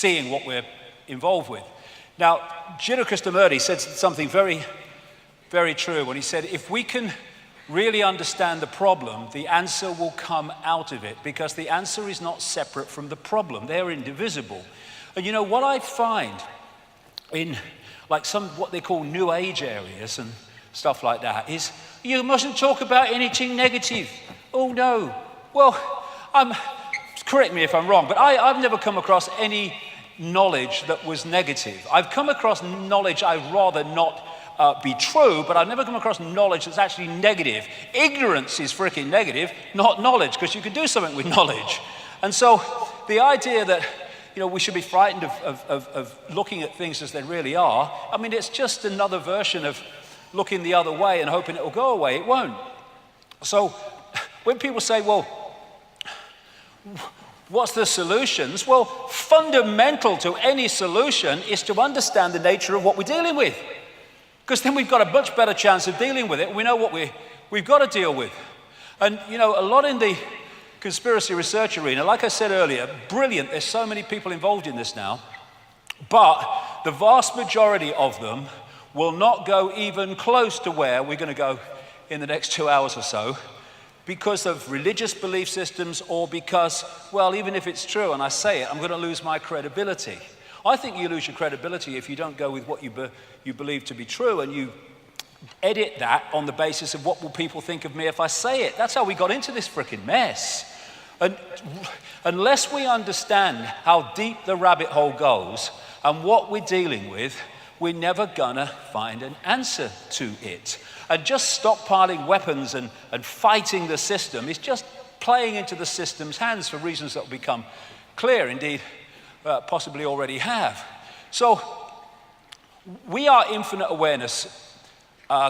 seeing what we're involved with. Now, Gino Krishnamurti said something very, very true when he said, if we can really understand the problem, the answer will come out of it, because the answer is not separate from the problem. They're indivisible. And you know, what I find in like some what they call New Age areas and stuff like that is, you mustn't talk about anything negative. Oh no. Well, correct me if I'm wrong, but I've never come across any knowledge that was negative. I've come across knowledge I'd rather not be true, but I've never come across knowledge that's actually negative. Ignorance is freaking negative, not knowledge, because you can do something with knowledge. And so the idea that, you know, we should be frightened of looking at things as they really are, I mean, it's just another version of looking the other way and hoping it will go away. It won't. So when people say, well, what's the solutions? Well, fundamental to any solution is to understand the nature of what we're dealing with. Because then we've got a much better chance of dealing with it. We know what we've got to deal with. And, you know, a lot in the conspiracy research arena, like I said earlier, brilliant. There's so many people involved in this now. But the vast majority of them will not go even close to where we're going to go in the next 2 hours or so, because of religious belief systems, or because, well, even if it's true and I say it, I'm going to lose my credibility. I think you lose your credibility if you don't go with what you believe to be true, and you edit that on the basis of what will people think of me if I say it. That's how we got into this freaking mess. And unless we understand how deep the rabbit hole goes and what we're dealing with, we're never gonna find an answer to it. And just stockpiling weapons and fighting the system is just playing into the system's hands for reasons that will become clear, indeed, possibly already have. So we are infinite awareness,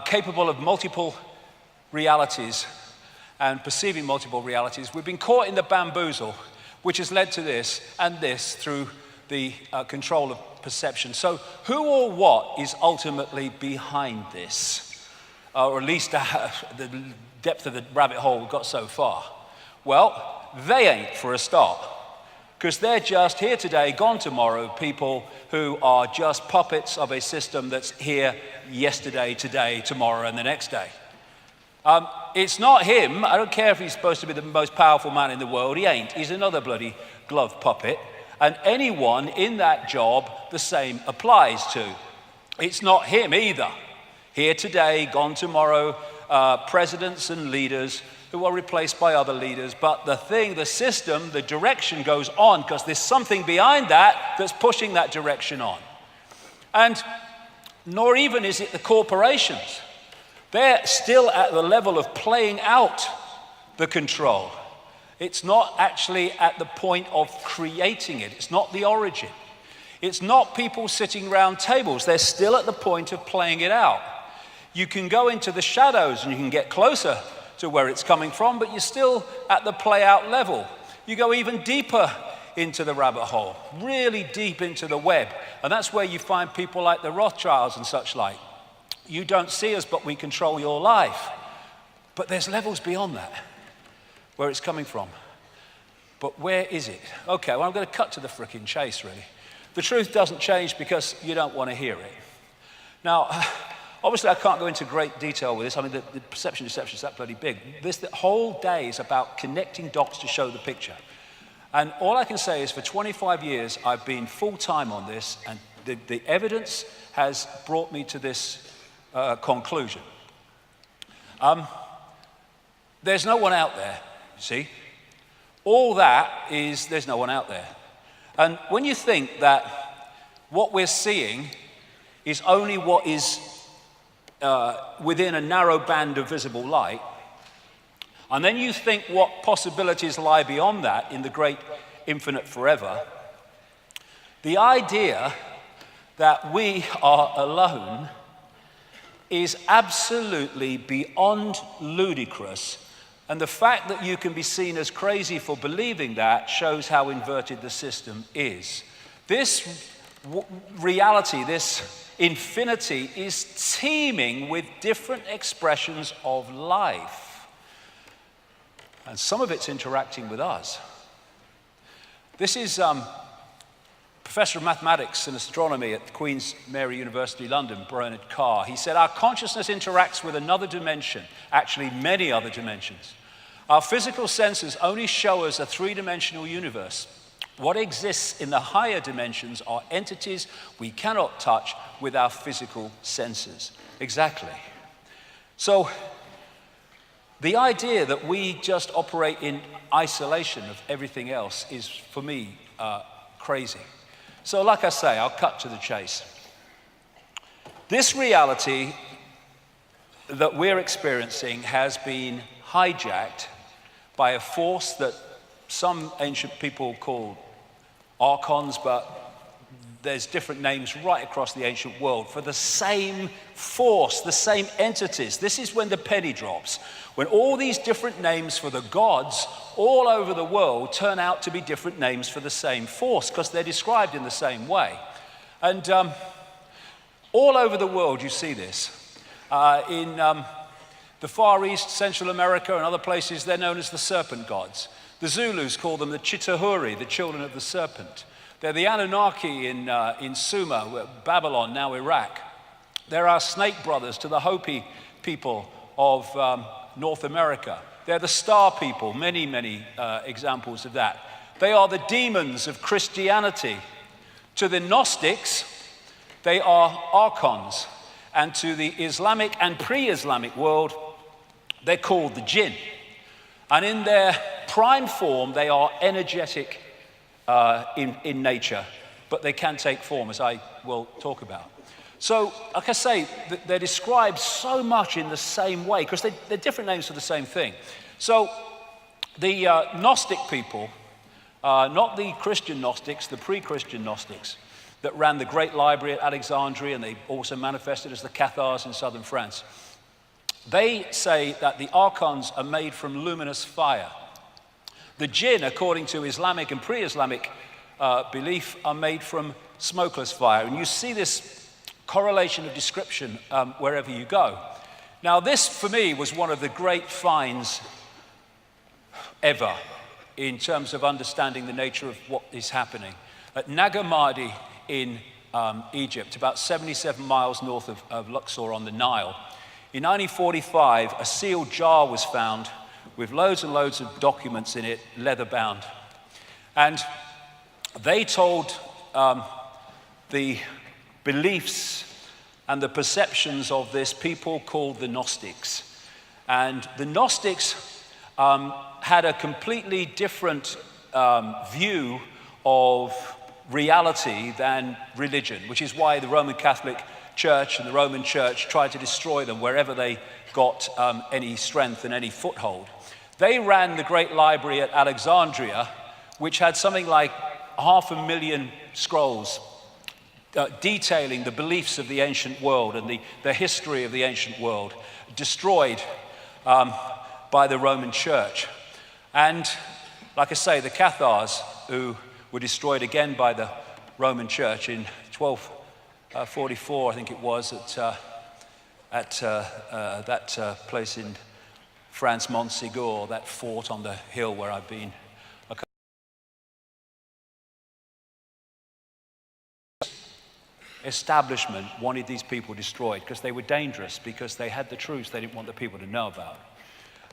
capable of multiple realities and perceiving multiple realities. We've been caught in the bamboozle, which has led to this and this through the control of perception. So who or what is ultimately behind this? Or at least the depth of the rabbit hole we've got so far? Well, they ain't, for a start. Because they're just here today, gone tomorrow, people who are just puppets of a system that's here yesterday, today, tomorrow, and the next day. It's not him. I don't care if he's supposed to be the most powerful man in the world. He ain't. He's another bloody glove puppet. And anyone in that job, the same applies to. It's not him either. Here today, gone tomorrow, presidents and leaders who are replaced by other leaders. But the system, the direction goes on, because there's something behind that that's pushing that direction on. And nor even is it the corporations. They're still at the level of playing out the control. It's not actually at the point of creating it. It's not the origin. It's not people sitting around tables. They're still at the point of playing it out. You can go into the shadows and you can get closer to where it's coming from, but you're still at the play out level. You go even deeper into the rabbit hole, really deep into the web. And that's where you find people like the Rothschilds and such like. You don't see us, but we control your life. But there's levels beyond that, where it's coming from. But where is it? Okay, well, I'm going to cut to the frickin' chase, really. The truth doesn't change because you don't want to hear it. Now, obviously, I can't go into great detail with this. I mean, the perception deception is that bloody big. The whole day is about connecting dots to show the picture. And all I can say is for 25 years, I've been full-time on this, and the evidence has brought me to this conclusion. There's no one out there, see? All that is, there's no one out there. And when you think that what we're seeing is only what is within a narrow band of visible light, and then you think what possibilities lie beyond that in the great infinite forever, the idea that we are alone is absolutely beyond ludicrous. And the fact that you can be seen as crazy for believing that shows how inverted the system is. This reality, this infinity, is teeming with different expressions of life. And some of it's interacting with us. This is professor of mathematics and astronomy at Queen's Mary University, London, Bernard Carr, he said, our consciousness interacts with another dimension, actually many other dimensions. Our physical senses only show us a three-dimensional universe. What exists in the higher dimensions are entities we cannot touch with our physical senses. Exactly. So the idea that we just operate in isolation of everything else is, for me, crazy. So like I say, I'll cut to the chase. This reality that we're experiencing has been hijacked by a force that some ancient people call archons, but there's different names right across the ancient world for the same force, the same entities. This is when the penny drops, when all these different names for the gods all over the world turn out to be different names for the same force, because they're described in the same way. And all over the world you see this. In the Far East, Central America, and other places, they're known as the serpent gods. The Zulus call them the Chitahuri, the children of the serpent. They're the Anunnaki in Sumer, Babylon, now Iraq. They're our snake brothers to the Hopi people of North America. They're the star people, many, many examples of that. They are the demons of Christianity. To the Gnostics, they are archons. And to the Islamic and pre-Islamic world, they're called the jinn. And in their prime form, they are energetic in nature, but they can take form, as I will talk about. So, like I say, they're described so much in the same way, because they're different names for the same thing. So, the Gnostic people, not the Christian Gnostics, the pre-Christian Gnostics, that ran the Great Library at Alexandria, and they also manifested as the Cathars in southern France. They say that the archons are made from luminous fire. The jinn, according to Islamic and pre-Islamic belief, are made from smokeless fire. And you see this correlation of description wherever you go. Now, this, for me, was one of the great finds ever in terms of understanding the nature of what is happening. At Nag Hammadi in Egypt, about 77 miles north of Luxor on the Nile, in 1945, a sealed jar was found with loads and loads of documents in it, leather-bound. And they told the beliefs and the perceptions of this people called the Gnostics. And the Gnostics had a completely different view of reality than religion, which is why the Roman Catholic Church and the Roman Church tried to destroy them wherever they got any strength and any foothold. They ran the Great Library at Alexandria, which had something like 500,000 scrolls detailing the beliefs of the ancient world and the history of the ancient world, destroyed by the Roman Church. And like I say, the Cathars, who were destroyed again by the Roman Church in 1244, I think it was, at that place in France, Montségur, that fort on the hill where I've been. Establishment wanted these people destroyed because they were dangerous, because they had the truths they didn't want the people to know about.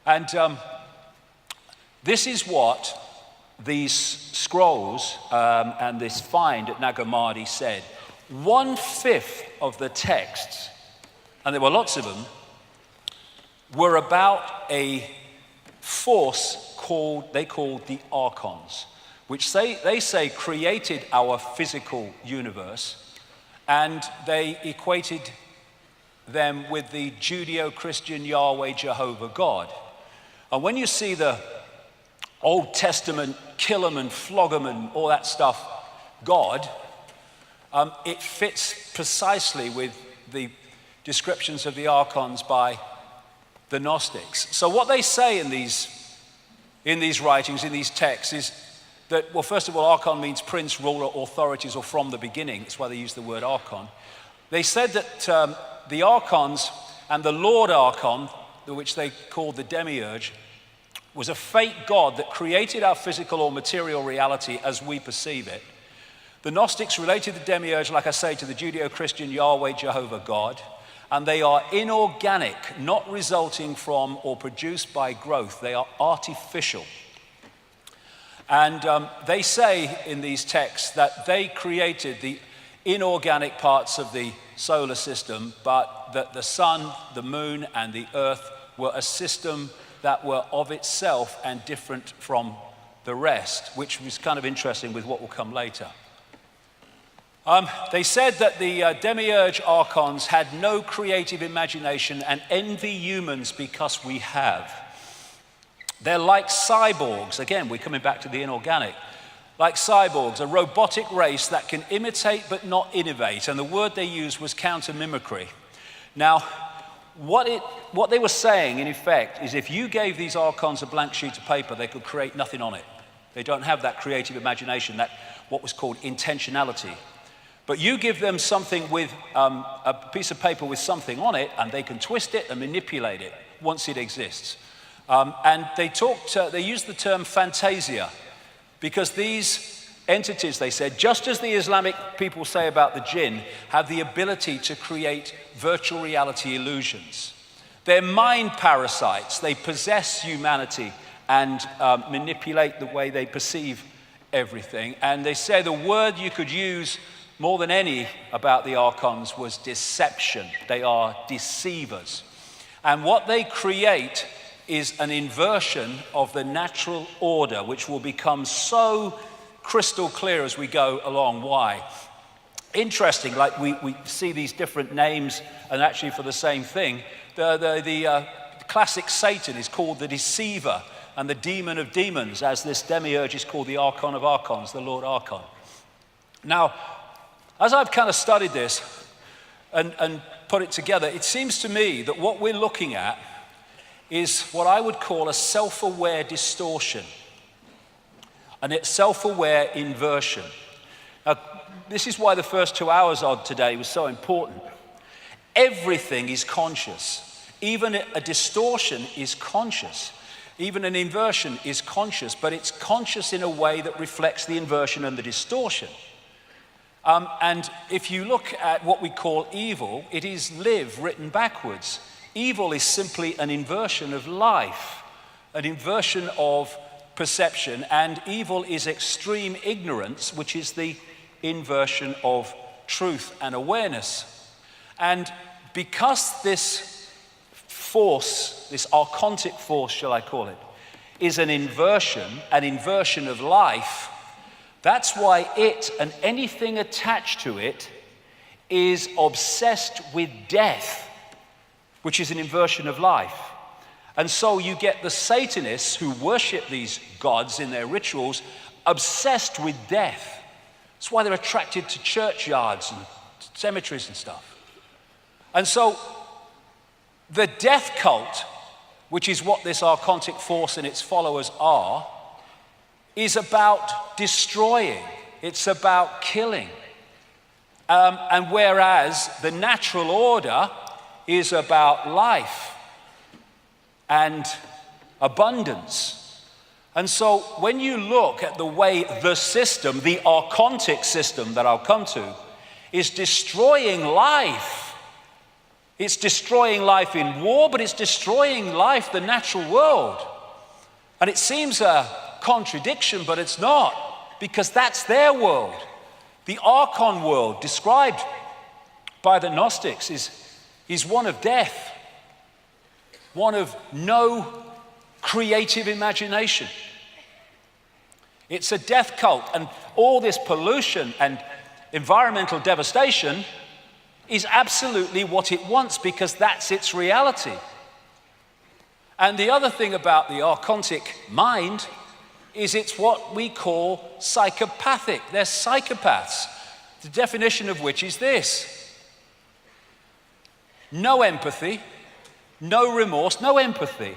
And this is what these scrolls and this find at Nag Hammadi said. 1/5 of the texts, and there were lots of them, were about a force they called the archons, which they say created our physical universe, and they equated them with the Judeo-Christian Yahweh Jehovah God. And when you see the Old Testament kill 'em and flog 'em and all that stuff God, it fits precisely with the descriptions of the archons by the Gnostics. So what they say in these writings, in these texts, is that, well, first of all, archon means prince, ruler, authorities, or from the beginning. That's why they use the word archon. They said that the archons and the Lord Archon, which they called the demiurge, was a fake god that created our physical or material reality as we perceive it, The Gnostics related the demiurge, like I say, to the Judeo-Christian Yahweh, Jehovah God, and they are inorganic, not resulting from or produced by growth. They are artificial. And they say in these texts that they created the inorganic parts of the solar system, but that the sun, the moon, and the earth were a system that were of itself and different from the rest, which was kind of interesting with what will come later. They said that the demiurge archons had no creative imagination and envy humans because we have. They're like cyborgs. Again, we're coming back to the inorganic. Like cyborgs, a robotic race that can imitate but not innovate. And the word they used was counter-mimicry. Now, what they were saying, in effect, is if you gave these archons a blank sheet of paper, they could create nothing on it. They don't have that creative imagination, that what was called intentionality. But you give them something with a piece of paper with something on it, and they can twist it and manipulate it once it exists. And they used the term fantasia, because these entities, they said, just as the Islamic people say about the jinn, have the ability to create virtual reality illusions. They're mind parasites. They possess humanity and manipulate the way they perceive everything. And they say the word you could use more than any about the archons was deception. They are deceivers. And what they create is an inversion of the natural order, which will become so crystal clear as we go along. Why? Interesting, like we see these different names, and actually for the same thing. The classic Satan is called the deceiver and the demon of demons, as this demiurge is called the archon of archons, the Lord Archon. Now, as I've kind of studied this and put it together, it seems to me that what we're looking at is what I would call a self-aware distortion, and it's self-aware inversion. Now, this is why the first 2 hours of today was so important. Everything is conscious. Even a distortion is conscious. Even an inversion is conscious, but it's conscious in a way that reflects the inversion and the distortion. And if you look at what we call evil, it is live written backwards. Evil is simply an inversion of life, an inversion of perception, and evil is extreme ignorance, which is the inversion of truth and awareness. And because this force, this archontic force, shall I call it, is an inversion of life, that's why it and anything attached to it is obsessed with death, which is an inversion of life. And so you get the Satanists who worship these gods in their rituals obsessed with death. That's why they're attracted to churchyards and cemeteries and stuff. And so the death cult, which is what this archontic force and its followers are, is about destroying. It's about killing. And whereas the natural order is about life and abundance. And so when you look at the way the system, the archontic system that I'll come to, is destroying life. It's destroying life in war, but it's destroying life, the natural world. And it seems a contradiction, but it's not, because that's their world. The archon world described by the Gnostics is one of death, one of no creative imagination. It's a death cult, and all this pollution and environmental devastation is absolutely what it wants, because that's its reality. And the other thing about the archontic mind is it's what we call psychopathic. They're psychopaths, the definition of which is this: no empathy, no remorse, no empathy,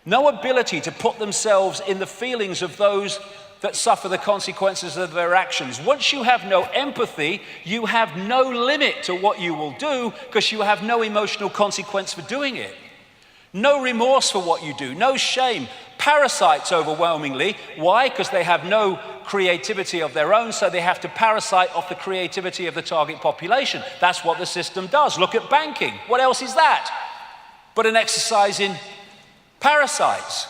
no ability to put themselves in the feelings of those that suffer the consequences of their actions. Once you have no empathy, you have no limit to what you will do, because you have no emotional consequence for doing it. No remorse for what you do, no shame. Parasites overwhelmingly. Why? Because they have no creativity of their own, so they have to parasite off the creativity of the target population. That's what the system does. Look at banking. What else is that but an exercise in parasites?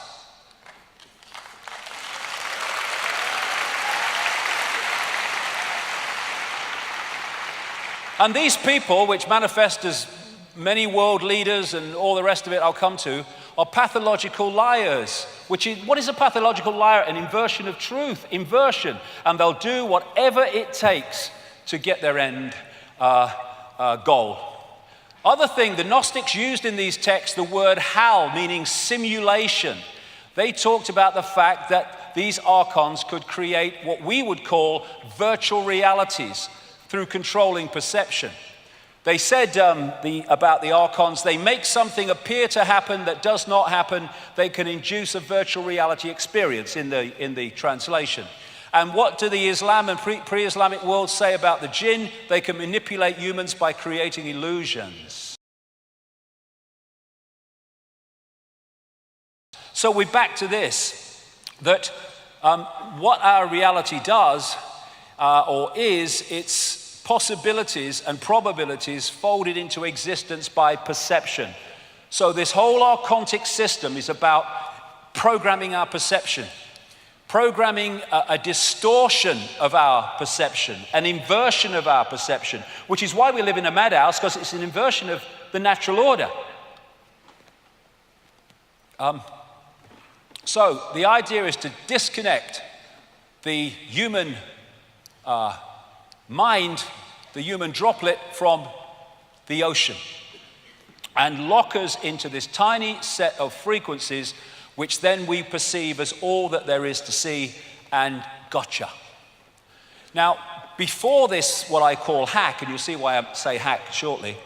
And these people, which manifest as many world leaders and all the rest of it I'll come to, are pathological liars. What is a pathological liar? An inversion of truth, inversion. And they'll do whatever it takes to get their end goal. Other thing, the Gnostics used in these texts the word hal, meaning simulation. They talked about the fact that these archons could create what we would call virtual realities through controlling perception. They said about the archons, they make something appear to happen that does not happen. They can induce a virtual reality experience in the translation. And what do the Islam and pre-Islamic world say about the jinn? They can manipulate humans by creating illusions. So we're back to this, that what our reality does it's possibilities and probabilities folded into existence by perception. So this whole archontic system is about programming our perception, programming a distortion of our perception, an inversion of our perception, which is why we live in a madhouse, because it's an inversion of the natural order. So the idea is to disconnect the human mind, the human droplet, from the ocean, and lock us into this tiny set of frequencies which then we perceive as all that there is to see, and gotcha. Now, before this, what I call hack, and you'll see why I say hack shortly,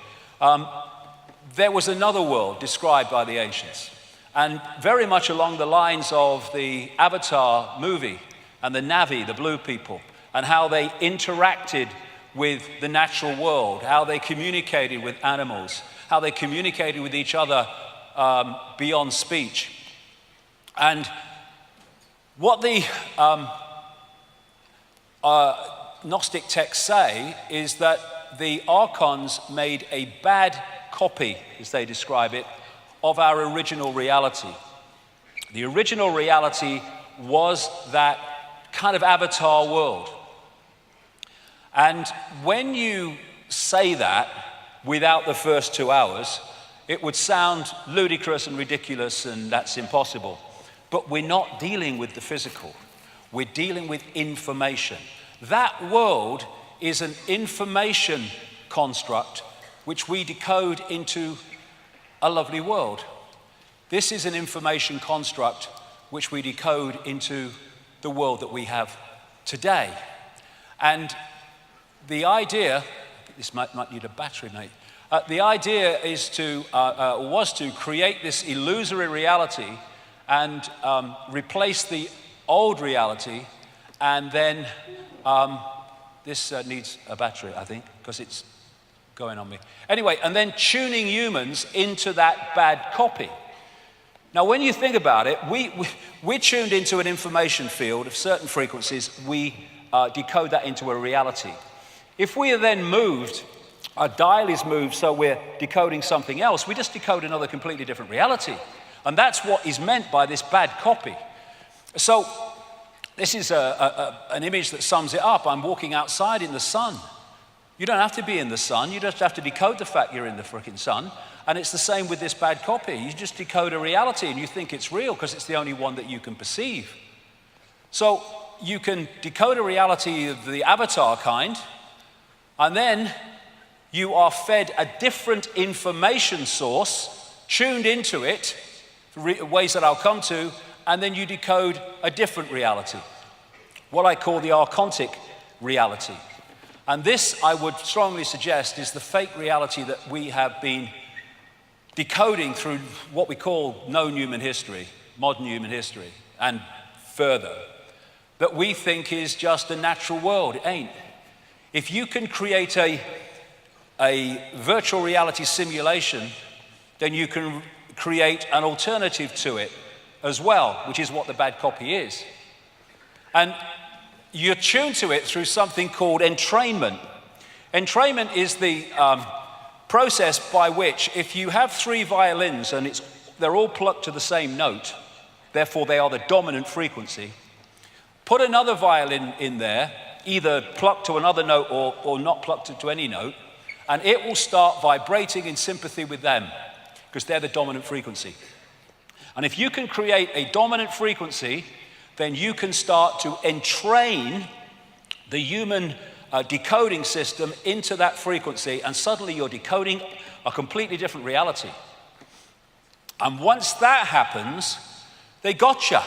there was another world described by the ancients, and very much along the lines of the Avatar movie and the Na'vi, the blue people, and how they interacted with the natural world, how they communicated with animals, how they communicated with each other beyond speech. And what the Gnostic texts say is that the archons made a bad copy, as they describe it, of our original reality. The original reality was that kind of avatar world. And when you say that without the first 2 hours, it would sound ludicrous and ridiculous, and that's impossible. But we're not dealing with the physical. We're dealing with information. That world is an information construct which we decode into a lovely world. This is an information construct which we decode into the world that we have today. And the idea, this might need a battery, mate. The idea is was to create this illusory reality and replace the old reality, and then this needs a battery, I think, because it's going on me. Anyway, and then tuning humans into that bad copy. Now, when you think about it, we're tuned into an information field of certain frequencies. We decode that into a reality. If we are then moved, our dial is moved, so we're decoding something else, we just decode another completely different reality. And that's what is meant by this bad copy. So this is an image that sums it up. I'm walking outside in the sun. You don't have to be in the sun. You just have to decode the fact you're in the frickin' sun. And it's the same with this bad copy. You just decode a reality and you think it's real because it's the only one that you can perceive. So you can decode a reality of the avatar kind, and then you are fed a different information source, tuned into it, ways that I'll come to, and then you decode a different reality, what I call the archontic reality. And this, I would strongly suggest, is the fake reality that we have been decoding through what we call known human history, modern human history, and further, that we think is just a natural world. It ain't. If you can create a virtual reality simulation, then you can create an alternative to it as well, which is what the bad copy is. And you're tuned to it through something called entrainment. Entrainment is the process by which, if you have 3 violins and they're all plucked to the same note, therefore they are the dominant frequency, put another violin in there, either plucked to another note or not plucked to any note, and it will start vibrating in sympathy with them, because they're the dominant frequency. And if you can create a dominant frequency, then you can start to entrain the human decoding system into that frequency, and suddenly you're decoding a completely different reality. And once that happens, they gotcha.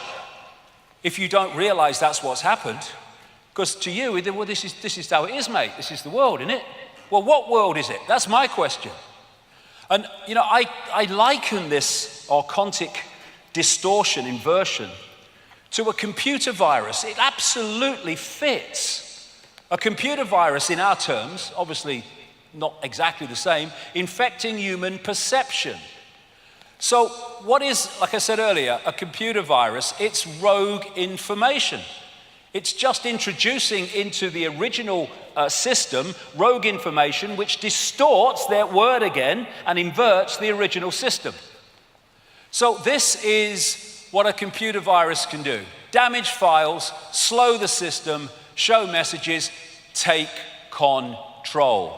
If you don't realize that's what's happened, because to you, well, this is how it is, mate. This is the world, isn't it? Well, what world is it? That's my question. And, you know, I liken this archontic distortion, inversion, to a computer virus. It absolutely fits. A computer virus, in our terms, obviously not exactly the same, infecting human perception. So what is, like I said earlier, a computer virus? It's rogue information. It's just introducing into the original system rogue information which distorts their word again and inverts the original system. So this is what a computer virus can do. Damage files, slow the system, show messages, take control.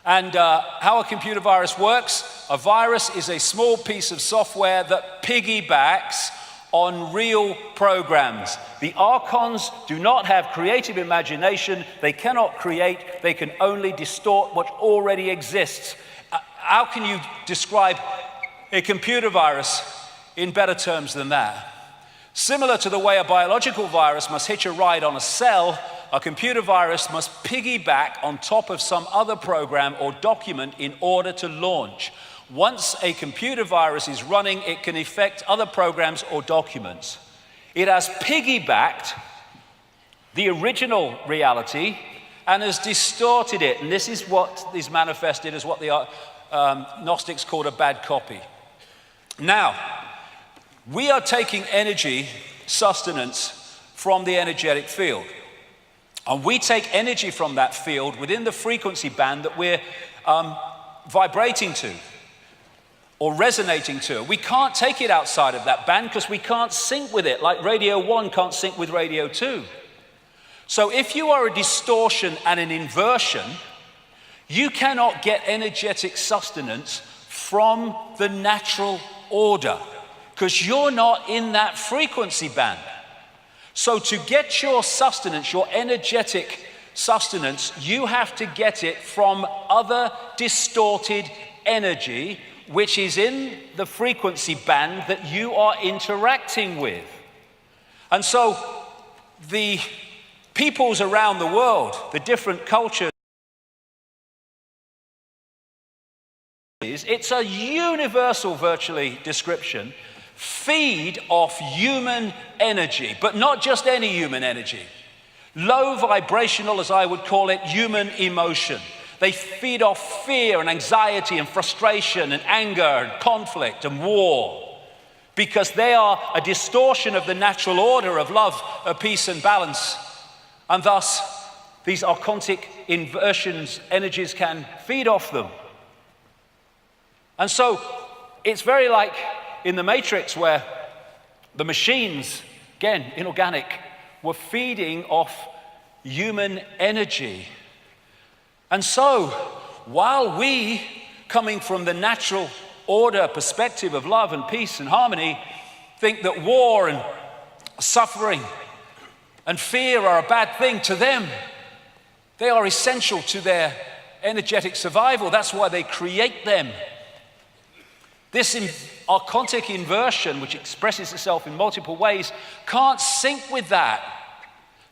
And how a computer virus works: a virus is a small piece of software that piggybacks on real programs. The archons do not have creative imagination. They cannot create. They can only distort what already exists. How can you describe a computer virus in better terms than that? Similar to the way a biological virus must hitch a ride on a cell, a computer virus must piggyback on top of some other program or document in order to launch. Once a computer virus is running, it can affect other programs or documents. It has piggybacked the original reality and has distorted it. And this is what is manifested as what the Gnostics called a bad copy. Now, we are taking energy sustenance from the energetic field. And we take energy from that field within the frequency band that we're vibrating to or resonating to. We can't take it outside of that band because we can't sync with it, like Radio 1 can't sync with Radio 2. So if you are a distortion and an inversion, you cannot get energetic sustenance from the natural order because you're not in that frequency band. So to get your sustenance, your energetic sustenance, you have to get it from other distorted energy which is in the frequency band that you are interacting with. And so the peoples around the world, the different cultures, it's a universal, virtually, description, feed off human energy, but not just any human energy. Low vibrational, as I would call it, human emotion. They feed off fear and anxiety and frustration and anger and conflict and war because they are a distortion of the natural order of love, peace and balance. And thus, these archontic inversions, energies can feed off them. And so, it's very like in the Matrix where the machines, again, inorganic, were feeding off human energy. And so, while we, coming from the natural order perspective of love and peace and harmony, think that war and suffering and fear are a bad thing, to them, they are essential to their energetic survival. That's why they create them. This archontic inversion, which expresses itself in multiple ways, can't sync with that.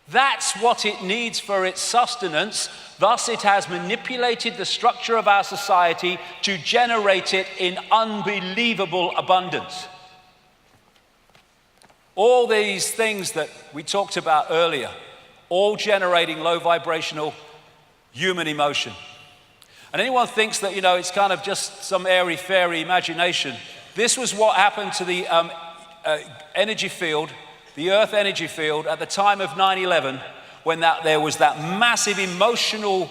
That's what it needs for its sustenance. Thus, it has manipulated the structure of our society to generate it in unbelievable abundance. All these things that we talked about earlier, all generating low vibrational human emotion. And anyone thinks that, it's kind of just some airy-fairy imagination. This was what happened to the energy field the Earth energy field at the time of 9/11, when there was that massive emotional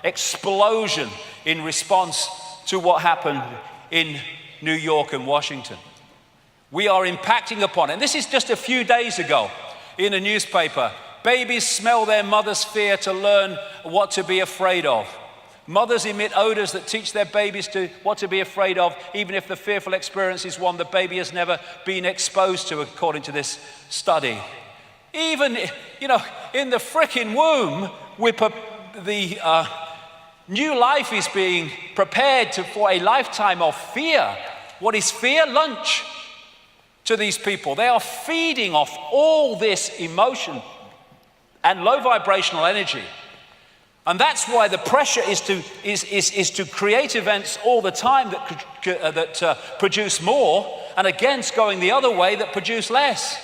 explosion in response to what happened in New York and Washington. We are impacting upon it. And this is just a few days ago in a newspaper. Babies smell their mother's fear to learn what to be afraid of. Mothers emit odors that teach their babies what to be afraid of, even if the fearful experience is one the baby has never been exposed to, according to this study. Even, in the frickin' womb, the new life is being prepared for a lifetime of fear. What is fear? Lunch to these people. They are feeding off all this emotion and low vibrational energy. And that's why the pressure is to create events all the time that produce more, and against going the other way that produce less.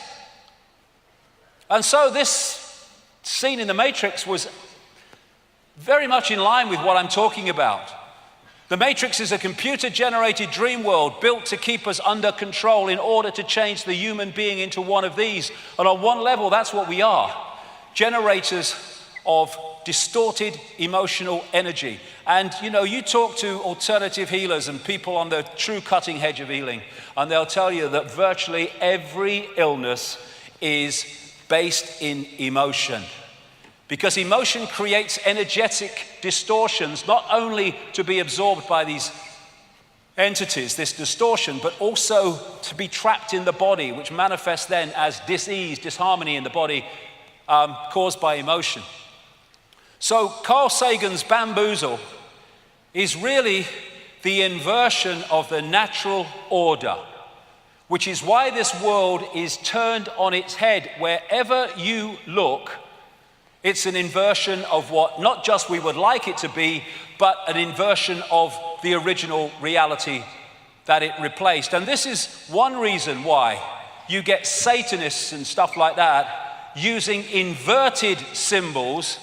And so this scene in the Matrix was very much in line with what I'm talking about. The Matrix is a computer-generated dream world built to keep us under control in order to change the human being into one of these. And on one level, that's what we are. Generators of distorted emotional energy. And you talk to alternative healers and people on the true cutting edge of healing, and they'll tell you that virtually every illness is based in emotion. Because emotion creates energetic distortions, not only to be absorbed by these entities, this distortion, but also to be trapped in the body, which manifests then as dis-ease, disharmony in the body, caused by emotion. So Carl Sagan's bamboozle is really the inversion of the natural order, which is why this world is turned on its head. Wherever you look, it's an inversion of what not just we would like it to be, but an inversion of the original reality that it replaced. And this is one reason why you get Satanists and stuff like that using inverted symbols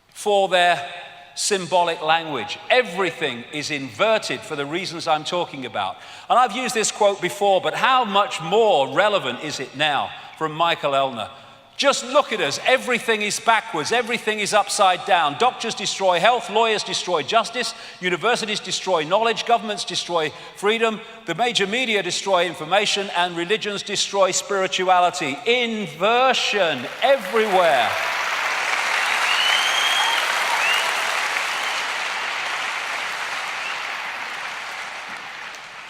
for their symbolic language. Everything is inverted for the reasons I'm talking about. And I've used this quote before, but how much more relevant is it now from Michael Elner? Just look at us. Everything is backwards. Everything is upside down. Doctors destroy health. Lawyers destroy justice. Universities destroy knowledge. Governments destroy freedom. The major media destroy information. And religions destroy spirituality. Inversion everywhere.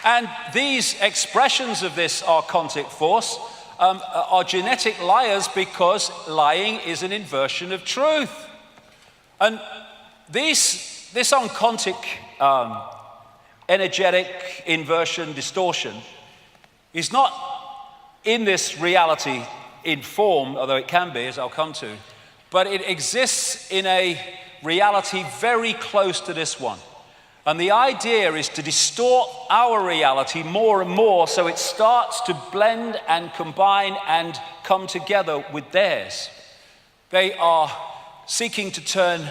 And these expressions of this archontic force are genetic liars, because lying is an inversion of truth. And this archontic energetic inversion, distortion, is not in this reality in form, although it can be, as I'll come to, but it exists in a reality very close to this one. And the idea is to distort our reality more and more, so it starts to blend and combine and come together with theirs. They are seeking to turn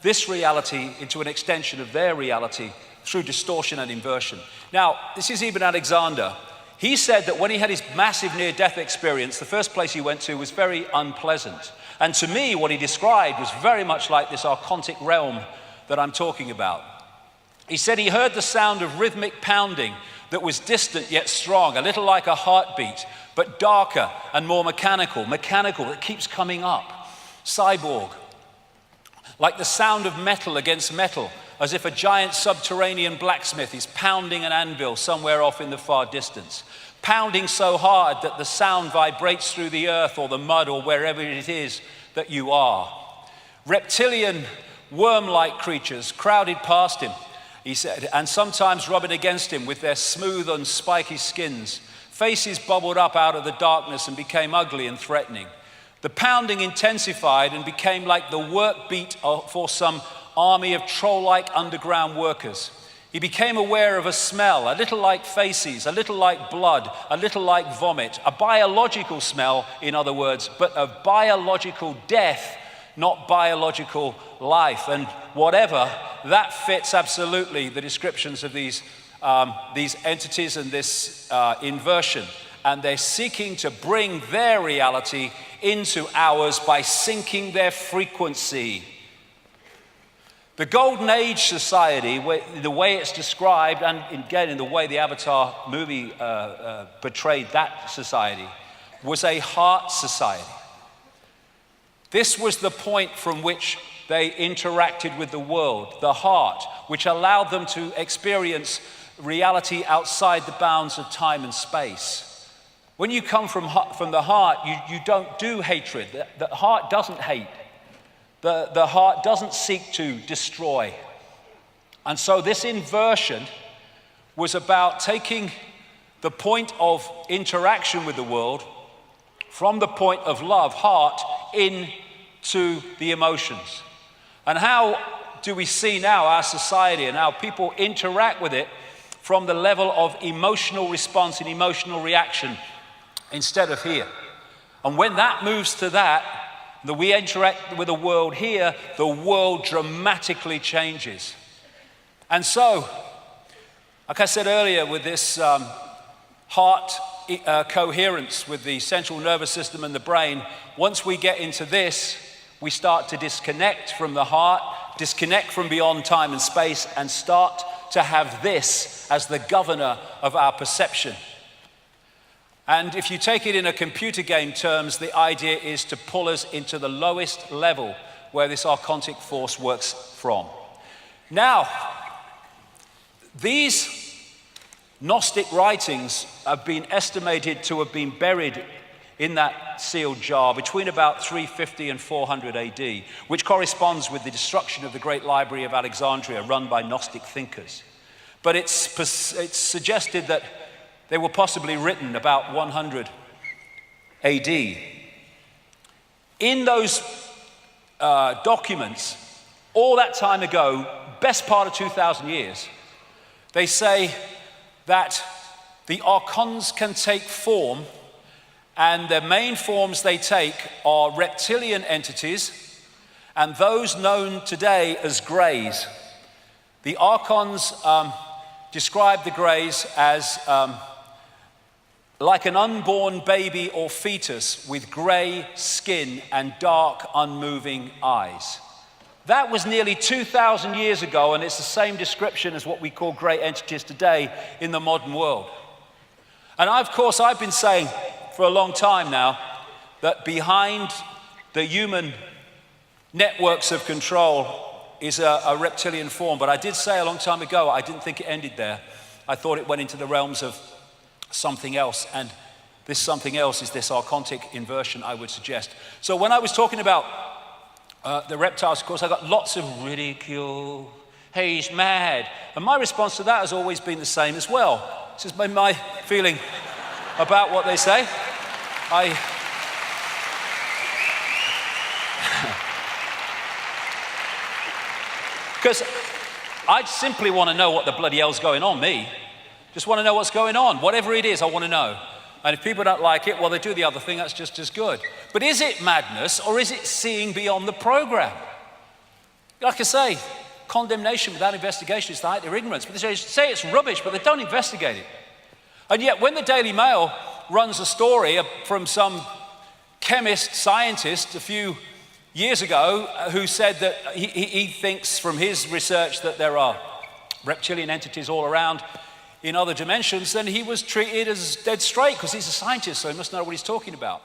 this reality into an extension of their reality through distortion and inversion. Now, this is Eben Alexander. He said that when he had his massive near-death experience, the first place he went to was very unpleasant. And to me, what he described was very much like this archontic realm that I'm talking about. He said he heard the sound of rhythmic pounding that was distant yet strong, a little like a heartbeat, but darker and more mechanical, that keeps coming up. Cyborg. Like the sound of metal against metal, as if a giant subterranean blacksmith is pounding an anvil somewhere off in the far distance. Pounding so hard that the sound vibrates through the earth or the mud or wherever it is that you are. Reptilian, worm-like creatures crowded past him, he said, and sometimes rubbing against him with their smooth and spiky skins. Faces bubbled up out of the darkness and became ugly and threatening. The pounding intensified and became like the work beat for some army of troll-like underground workers. He became aware of a smell, a little like faces, a little like blood, a little like vomit, a biological smell, in other words, but of biological death, not biological life. And whatever, that fits absolutely the descriptions of these entities and this inversion. and they're seeking to bring their reality into ours by syncing their frequency. The Golden Age society, the way it's described, and again in the way the Avatar movie portrayed that society, was a heart society. This was the point from which they interacted with the world, the heart, which allowed them to experience reality outside the bounds of time and space. When you come from the heart, you don't do hatred. The heart doesn't hate. The heart doesn't seek to destroy. And so this inversion was about taking the point of interaction with the world from the point of love, heart, into the emotions. And how do we see now our society and how people interact with it from the level of emotional response and emotional reaction instead of here? And when that moves to that we interact with the world here, the world dramatically changes. And so, like I said earlier, with this heart coherence with the central nervous system and the brain, once we get into this, we start to disconnect from the heart, disconnect from beyond time and space, and start to have this as the governor of our perception. And if you take it in a computer game terms, the idea is to pull us into the lowest level where this archontic force works from. Now, these Gnostic writings have been estimated to have been buried in that sealed jar between about 350 and 400 AD, which corresponds with the destruction of the great library of Alexandria run by Gnostic thinkers. But it's suggested that they were possibly written about 100 AD. In those documents, all that time ago, best part of 2,000 years, they say that the archons can take form, and the main forms they take are reptilian entities and those known today as greys. The archons describe the greys as like an unborn baby or fetus with grey skin and dark, unmoving eyes. That was nearly 2,000 years ago, and it's the same description as what we call grey entities today in the modern world. And of course, I've been saying for a long time now that behind the human networks of control is a reptilian form. But I did say a long time ago, I didn't think it ended there. I thought it went into the realms of something else, and this something else is this archontic inversion, I would suggest. So when I was talking about the reptiles, of course, I got lots of ridicule. Hey, he's mad. And my response to that has always been the same as well. This has been my feeling about what they say. Because I simply want to know what the bloody hell's going on, me. Just want to know what's going on. Whatever it is, I want to know. And if people don't like it, well, they do the other thing, that's just as good. But is it madness, or is it seeing beyond the program? Like I say, condemnation without investigation is the height of ignorance. But they say it's rubbish, but they don't investigate it. And yet, when the Daily Mail runs a story from some chemist, scientist a few years ago who said that he thinks from his research that there are reptilian entities all around in other dimensions, then he was treated as dead straight because he's a scientist, so he must know what he's talking about.